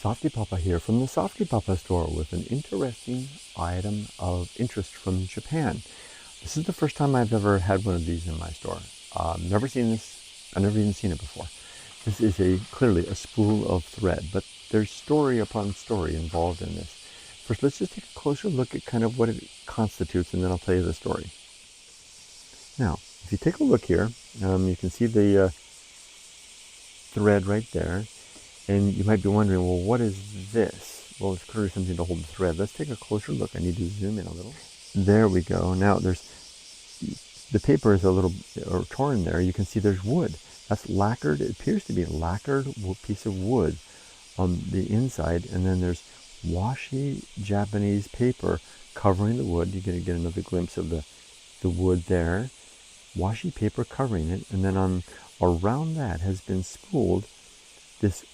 Softypapa here from the Softypapa store with an interesting item of interest from Japan. This is the first time I've ever had one of these in my store. Never seen this. I've never even seen it before. This is clearly a spool of thread, but there's story upon story involved in this. First, let's just take a closer look at kind of what it constitutes, and then I'll tell you the story. Now, if you take a look here, you can see the thread right there. And you might be wondering, well, what is this? Well, it's clearly something to hold the thread. Let's take a closer look. I need to zoom in a little. There we go. Now, the paper is a little torn there. You can see there's wood. That's lacquered. It appears to be a lacquered piece of wood on the inside. And then there's washi Japanese paper covering the wood. You're going to get another glimpse of the wood there. Washi paper covering it. And then around that has been spooled this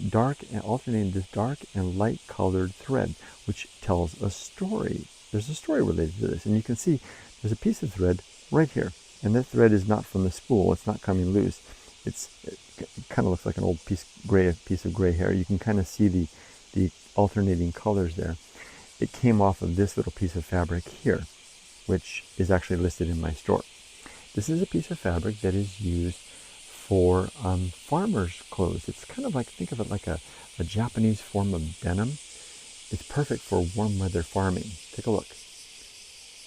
dark and light colored thread, which tells a story. There's a story related to this, and you can see there's a piece of thread right here, and that thread is not from the spool. It's not coming loose. It kind of looks like an old piece of gray hair. You can kind of see the alternating colors there. It came off of this little piece of fabric here, which is actually listed in my store. This is a piece of fabric that is used for farmers' clothes. It's kind of like, think of it like a Japanese form of denim. It's perfect for warm weather farming. Take a look.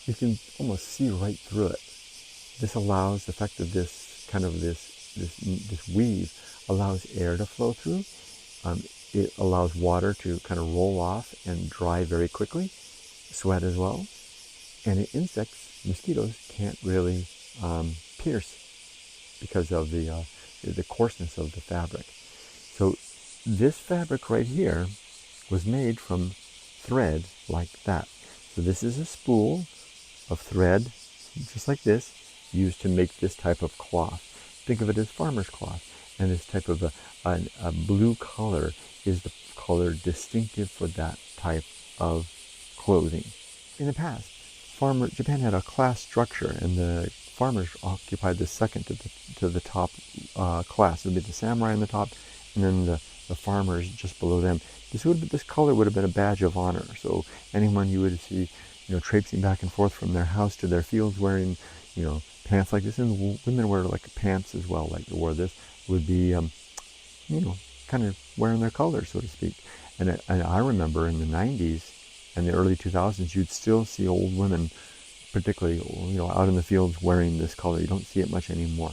You can almost see right through it. This allows the effect of this weave allows air to flow through. It allows water to kind of roll off and dry very quickly, sweat as well. And insects, mosquitoes, can't really pierce because of the coarseness of the fabric. So this fabric right here was made from thread like that. So this is a spool of thread, just like this, used to make this type of cloth. Think of it as farmer's cloth. And this type of a blue color is the color distinctive for that type of clothing. In the past, Japan had a class structure, and the farmers occupied the second to the top class. It would be the samurai on the top, and then the farmers just below them. This color would have been a badge of honor. So anyone you would see, traipsing back and forth from their house to their fields wearing, pants like this, and women wear like pants as well, like they wore this, would be, kind of wearing their color, so to speak. And I remember in the 90s and the early 2000s, you'd still see old women, particularly, out in the fields wearing this color. You don't see it much anymore.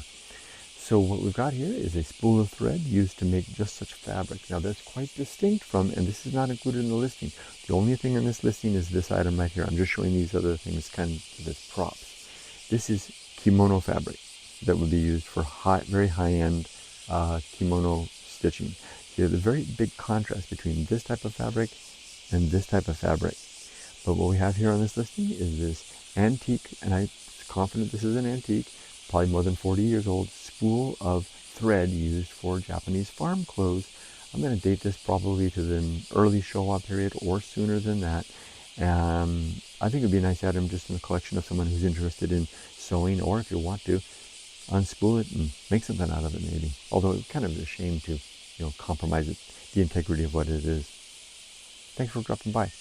So what we've got here is a spool of thread used to make just such fabric. Now that's quite distinct from, and this is not included in the listing. The only thing in this listing is this item right here. I'm just showing these other things kind of as props. This is kimono fabric that would be used for very high-end kimono stitching. So you have a very big contrast between this type of fabric and this type of fabric. But what we have here on this listing is this antique, and I'm confident this is an antique, probably more than 40 years old, spool of thread used for Japanese farm clothes. I'm going to date this probably to the early Showa period or sooner than that. I think it would be a nice item just in the collection of someone who's interested in sewing, or if you want to, unspool it and make something out of it maybe. Although it's kind of a shame to, compromise the integrity of what it is. Thanks for dropping by.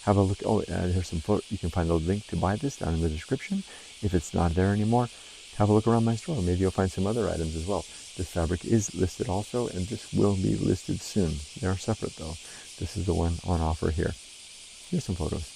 Have a look. Oh, here's some photos. You can find the link to buy this down in the description. If it's not there anymore, have a look around my store. Maybe you'll find some other items as well. This fabric is listed also, and this will be listed soon. They are separate though. This is the one on offer here. Here's some photos.